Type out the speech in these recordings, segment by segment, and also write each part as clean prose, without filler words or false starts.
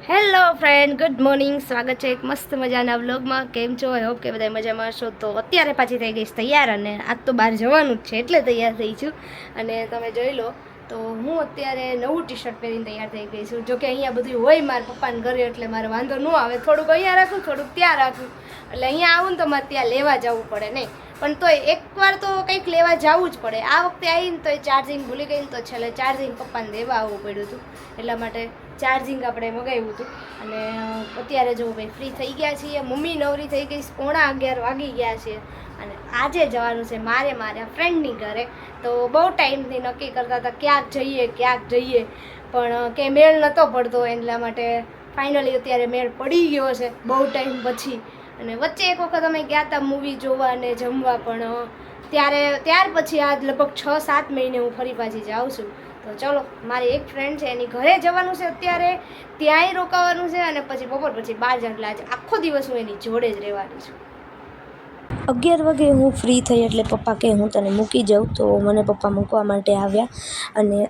Hello friend, good morning. સ્વાગત છે એક મસ્ત મજાના વ્લોગમાં. કેમ છો? આઈ હોપ કે બધા મજામાં છો. તો અત્યારે પાછી થઈ ગઈ તૈયાર અને આજ તો બહાર જવાનું જ છે એટલે તૈયાર થઈ છું. અને તમે જોઈ લો તો હું અત્યારે નવું ટી શર્ટ પહેરીને તૈયાર થઈ ગઈ છું. જોકે અહીંયા બધું હોય મારા પપ્પાને ઘરે એટલે મારે વાંધો ન આવે. થોડુંક અહીંયા રાખું, થોડુંક ત્યાં રાખું. એટલે અહીંયા આવું ને તો મારે ત્યાં લેવા જવું પડે નહીં. પણ તોય એકવાર તો કંઈક લેવા જવું જ પડે. આ વખતે આવીને તો ચાર્જિંગ ભૂલી ગઈ ને તો છેલ્લે ચાર્જિંગ પપ્પાને દેવા આવવું પડ્યું હતું. એટલા માટે ચાર્જિંગ આપણે મગાવ્યું હતું. અને અત્યારે જો ભાઈ ફ્રી થઈ ગયા છીએ, મમ્મી નવરી થઈ ગઈ, 11:15 વાગી ગયા છે. અને આજે જવાનું છે મારા ફ્રેન્ડની ઘરે. તો બહુ ટાઈમથી નક્કી કરતા હતા ક્યાંક જઈએ પણ કે મેળ નહોતો પડતો. એટલા માટે ફાઇનલી અત્યારે મેળ પડી ગયો છે બહુ ટાઈમ પછી. અને વચ્ચે એક વખત અમે ગયા હતા મૂવી જોવા અને જમવા, પણ ત્યાર પછી આજ લગભગ 6-7 મહિને હું ફરી પાછી જાઉં છું. તો ચલો, મારી એક ફ્રેન્ડ છે એની ઘરે જવાનું છે અત્યારે, ત્યાંય રોકાવાનું છે અને પછી બપોર પછી 12 એટલે આજે આખો દિવસ હું એની જોડે જ રહેવાની છું. 11 વાગે હું ફ્રી થઈ એટલે પપ્પા કહે હું તને મૂકી જાઉં, તો મને પપ્પા મૂકવા માટે આવ્યા. અને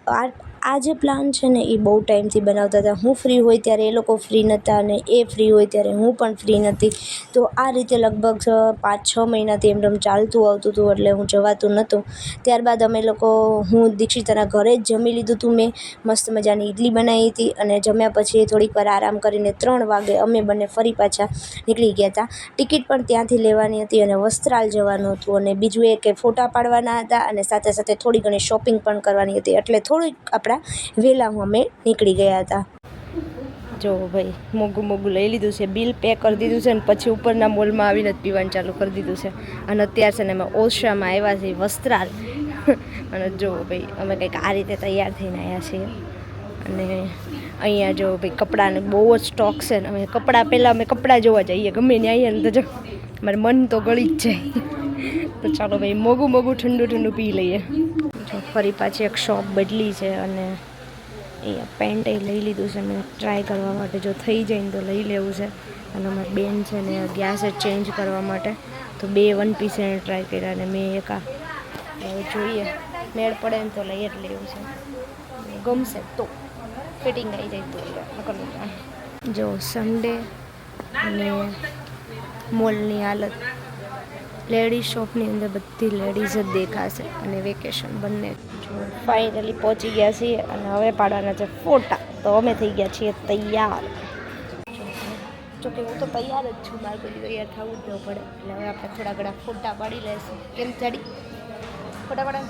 આ જે પ્લાન છે ને એ બહુ ટાઈમથી બનાવતા હતા. હું ફ્રી હોય ત્યારે એ લોકો ફ્રી નહોતા અને એ ફ્રી હોય ત્યારે હું પણ ફ્રી નહોતી. તો આ રીતે લગભગ 5-6 મહિનાથી એમ ચાલતું આવતું હતું એટલે હું જવાતું નહોતું. ત્યારબાદ અમે લોકો, હું દીક્ષિતાના ઘરે જ જમી લીધું હતું. મેં મસ્ત મજાની ઇડલી બનાવી હતી અને જમ્યા પછી થોડીક વાર આરામ કરીને 3 વાગે અમે બંને ફરી પાછા નીકળી ગયા હતા. ટિકિટ પણ ત્યાંથી લેવાની હતી અને વસ્ત્રાલ જવાનું હતું. અને બીજું એ કે ફોટા પાડવાના હતા અને સાથે સાથે થોડી ઘણી શોપિંગ પણ કરવાની હતી. એટલે થોડીક આપણા વહેલા અમે નીકળી ગયા હતા. જો ભાઈ મોંઘું લઈ લીધું છે, બિલ પે કરી દીધું છે અને પછી ઉપરના મોલમાં આવીને જ પીવાનું ચાલુ કરી દીધું છે. અને અત્યારે છે ને અમે ઓશામાં આવ્યા છીએ, વસ્ત્રાલ. અને જો ભાઈ અમે કંઈક આ રીતે તૈયાર થઈને આવ્યા છીએ. અને અહીંયા જો ભાઈ કપડાનો બહુ જ સ્ટોક છે ને અમે કપડાં જોવા જઈએ ગમે ને આવીએ ને તો જો મારે મન તો ગળી જ જાય. તો ચાલો ભાઈ મોંઘું ઠંડુ પી લઈએ. જો ફરી પાછી એક શોપ બદલી છે અને અહીંયા પેન્ટ લઈ લીધું છે મેં ટ્રાય કરવા માટે. જો થઈ જાય ને તો લઈ લેવું છે. અને અમારી બેન છે ને ગયા છે ચેન્જ કરવા માટે, તો 2 1 પીસ એને ટ્રાય કર્યા અને મેં એક આ. હવે જોઈએ મેળ પડે ને તો લઈ જ લેવું છે. ગમશે તો ફિટિંગ આવી જાય તો નકર. જો સન્ડે અને મોલની હાલત, લેડીઝ શોપની અંદર બધી લેડીઝ જ દેખાશે અને વેકેશન બંને. જો ફાઇનલી પહોંચી ગયા છીએ અને હવે પાડવાના છે ફોટા. તો અમે થઈ ગયા છીએ તૈયાર. જોકે હું તો તૈયાર જ છું, મારે કોઈ તૈયાર થવું જ ન પડે. એટલે હવે આપણે થોડા ઘણા ફોટા પાડી લઈશું. કેમ જાડી ફોટા પાડે?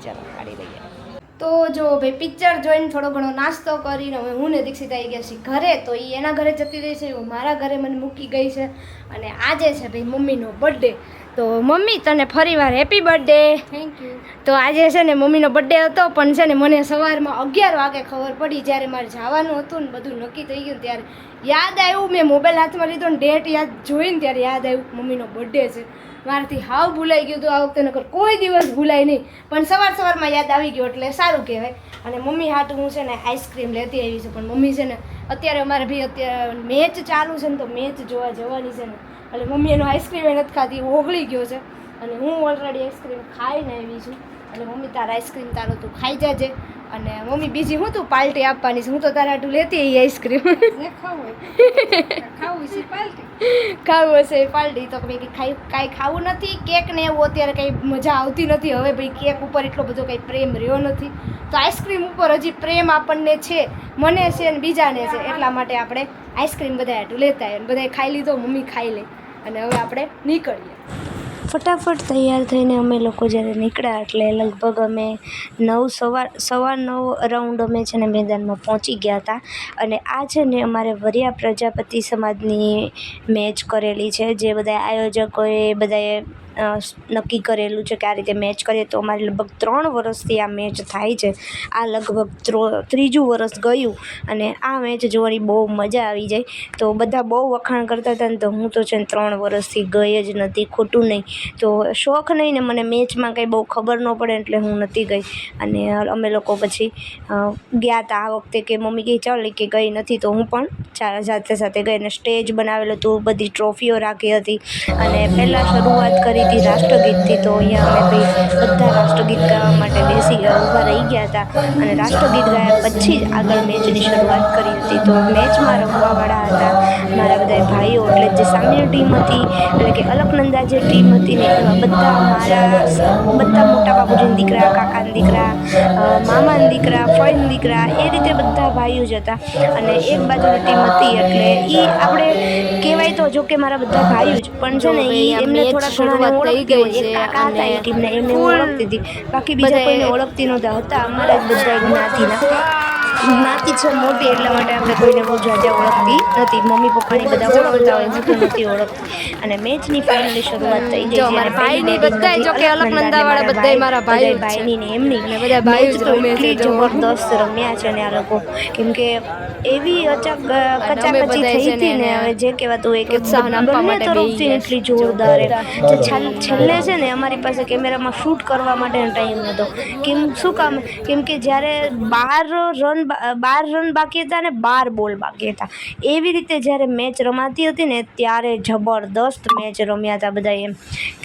ચાલો પાડી લઈએ. તો જો ભાઈ પિક્ચર જોઈને થોડો ઘણો નાસ્તો કરીને હવે હું ને દીક્ષિત આવી ગયા છીએ ઘરે. તો એ એના ઘરે જતી રહી છે, હું મારા ઘરે મને મૂકી ગઈ છે. અને આજે છે ભાઈ મમ્મીનો બર્થડે. તો મમ્મી તને ફરીવાર હેપી બર્થડે. Thank you. તો આજે છે ને મમ્મીનો બર્થડે હતો, પણ છે ને મને સવારમાં 11 વાગે ખબર પડી, જ્યારે મારે જવાનું હતું ને બધું નક્કી થઈ ગયું ત્યારે યાદ આવ્યું. મેં મોબાઈલ હાથમાં લીધો ને ડેટ યાદ જોઈને ત્યારે યાદ આવ્યું મમ્મીનો બર્થડે છે. મારાથી હાવ ભૂલાઈ ગયું હતું. આ વખતે નકર કોઈ દિવસ ભૂલાય નહીં, પણ સવારમાં યાદ આવી ગયો એટલે સારું કહેવાય. અને મમ્મી હાટું હું છે ને આઈસ્ક્રીમ લેતી આવી છું. પણ મમ્મી છે ને અત્યારે અમારે ભાઈ અત્યારે મેચ ચાલુ છે ને તો મેચ જોવા જવાની છે ને, એટલે મમ્મી એનો આઈસ્ક્રીમ નથી ખાતી, ઓગળી ગયો છે. અને હું ઓલરેડી આઈસ્ક્રીમ ખાઈને આવી છું. એટલે મમ્મી તારા આઈસ્ક્રીમ તું ખાઈ જાજે. અને મમ્મી બીજી હું તું પાર્ટી આપવાની છે, હું તો તારા હાટું લેતી આવી આઈસ્ક્રીમ. ખાવું હશે એ પાર્ટી. તો મેં કાંઈ ખાવું નથી, કેક ને એવું અત્યારે કંઈ મજા આવતી નથી. હવે ભાઈ કેક ઉપર એટલો બધો કંઈ પ્રેમ રહ્યો નથી, તો આઈસ્ક્રીમ ઉપર હજી પ્રેમ આપણને છે, મને છે ને બીજાને છે. એટલા માટે આપણે આઈસ્ક્રીમ બધા હાટું લેતા આવ્યા. બધાએ ખાઈ લીધો, મમ્મી ખાઈ લે અને હવે આપણે નીકળીએ. ફટાફટ તૈયાર થઈને અમે લોકો જ્યારે નીકળ્યા એટલે લગભગ અમે 9:15 અરાઉન્ડ અમે છે ને મેદાનમાં પહોંચી ગયા હતા. અને આ છે ને અમારે વરિયા પ્રજાપતિ સમાજની મેચ કરેલી છે, જે બધા આયોજકોએ બધાએ નક્કી કરેલું છે કે આ રીતે મેચ કરીએ. તો અમારે લગભગ 3 વર્ષથી આ મેચ થાય છે. આ લગભગ 3જું વર્ષ ગયું અને આ મેચ જોવાની બહુ મજા આવી જાય. તો બધા બહુ વખાણ કરતા હતા ને, તો હું તો છે ને 3 વર્ષથી ગઈ જ નથી. ખોટું નહીં, તો શોખ નહીં ને મને મેચમાં કંઈ બહુ ખબર ન પડે એટલે હું નહોતી ગઈ. અને અમે લોકો પછી ગયા હતા આ વખતે, કે મમ્મી કહે ચાલ કે ગઈ નથી, તો હું પણ સાથે ગઈ. અને સ્ટેજ બનાવેલું હતું, બધી ટ્રોફીઓ રાખી હતી અને પહેલાં શરૂઆત કરી હતી રાષ્ટ્રગીતથી. તો અહીંયા અમે ભાઈ બધા રાષ્ટ્રગીત ગાવા માટે ઊભા રહી ગયા હતા અને રાષ્ટ્રગીત ગાયા પછી જ આગળ મેચની શરૂઆત કરી હતી. તો મેચમાં રમવાવાળા હતા મારા બધા ભાઈઓ, એટલે જે સામેની ટીમ હતી એટલે કે અલકનંદા જે ટીમ હતી ને એમાં બધા મોટા બાપુજીના દીકરા, કાકાના દીકરા, મામાના દીકરા, ફઈના દીકરા, એ રીતે બધા ભાઈઓ જ હતા. અને એક બાજુની ટીમ હતી એટલે એ આપણે કહેવાય તો જો કે મારા બધા ભાઈઓ જ, પણ છે ને એ એમને થોડા ઘણાને ઓળખતી હોય. એક કાકા હતા એ ટીમને એમને ઓળખતી હતી, બાકી બીજા કોઈને ઓળખતી નહોતા. હતા અમારા જ બધા જ્ઞાતિના. જ્ઞાતિ છે મોટી એટલા માટે આપણે કોઈને બહુ જાજા ઓળખતી નથી. મમ્મી પપ્પાની બધા ઓળખતા હોય, હું તો નથી ઓળખતી. અને મેચની ફાઇનલી શરૂઆત થઈ ગઈ છે. મારા ભાઈની બધાય જો કે અલકનંદાવાળા બધાય મારા ભાઈઓ ભાઈની ને એમની અને બધા ભાઈઓ જ રમે છે. જબરદસ્ત રમ્યા છે ને આ લોકો, કેમ કે એવી કચાકચી થઈ હતી ને, હવે જે કહેવાતું હોય કે બંને તરફથી એટલી જોરદાર. છેલ્લે છે ને અમારી પાસે કેમેરામાં શૂટ કરવા માટેનો ટાઈમ નહોતો. શું કામ? કેમ કે જ્યારે 12 રન બાકી હતા ને 12 બોલ બાકી હતા, એવી રીતે જ્યારે મેચ રમાતી હતી ને ત્યારે જબરદસ્ત મેચ રમ્યા હતા બધા. એમ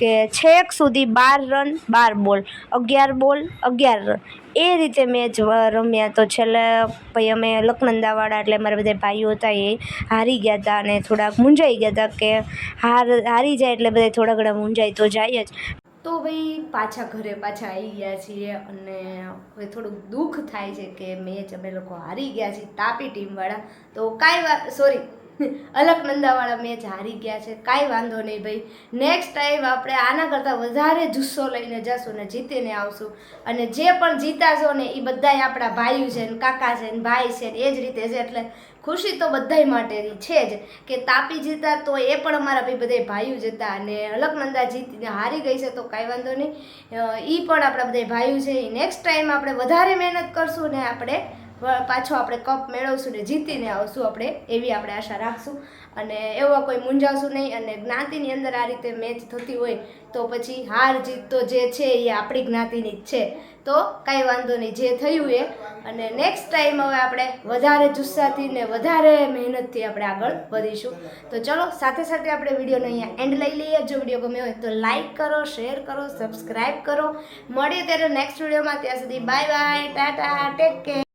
કે છેક સુધી 12 રન 12 બોલ, 11 બોલ 11 રન, એ રીતે મેચ રમ્યા. તો છેલ્લે ભાઈ અમે અલકનંદાવાળા એટલે મારા બધા ભાઈઓ હતા એ હારી ગયા હતા અને થોડાક મૂંઝાઈ ગયા હતા કે હારી જાય એટલે બધા થોડા ઘણા મૂંઝાઈ તો જાય જ. તો ભાઈ પાછા ઘરે આવી ગયા છીએ અને હવે થોડુંક દુઃખ થાય છે કે મેચ અમે લોકો હારી ગયા છીએ તાપી ટીમવાળા. તો અલકનંદાવાળા મેચ હારી ગયા છે, કાંઈ વાંધો નહીં ભાઈ. નેક્સ્ટ ટાઈમ આપણે આના કરતાં વધારે જુસ્સો લઈને જશું ને જીતીને આવશું. અને જે પણ જીતાશો ને એ બધાય આપણા ભાઈઓ છે ને કાકા છે ને ભાઈ છે ને એ જ રીતે છે. એટલે ખુશી તો બધાય માટેની છે જ કે તાપી જીતા તો એ પણ અમારા ભાઈ બધા ભાઈઓ જ હતા અને અલકનંદા જીતીને હારી ગઈ છે તો કાંઈ વાંધો નહીં, એ પણ આપણા બધા ભાઈઓ છે. નેક્સ્ટ ટાઈમ આપણે વધારે મહેનત કરશું ને આપણે પાછો આપણે કપ મેળવશું ને જીતીને આવશું આપણે, એવી આપણે આશા રાખશું. અને એવા કોઈ મૂંઝાવશું નહીં. અને જ્ઞાતિની અંદર આ રીતે મેચ થતી હોય તો પછી હાર જીત તો જે છે એ આપણી જ્ઞાતિની જ છે. તો કાંઈ વાંધો નહીં, જે થયું એ. અને નેક્સ્ટ ટાઈમ હવે આપણે વધારે જુસ્સાથી ને વધારે મહેનતથી આપણે આગળ વધીશું. તો ચલો સાથે સાથે આપણે વિડીયોનો અહીંયા એન્ડ લઈ લઈએ. જો વિડીયો ગમ્યો હોય તો લાઈક કરો, શેર કરો, સબસ્ક્રાઈબ કરો. મળીએ ત્યારે નેક્સ્ટ વિડીયોમાં. ત્યાં સુધી bye bye, Tata, take care.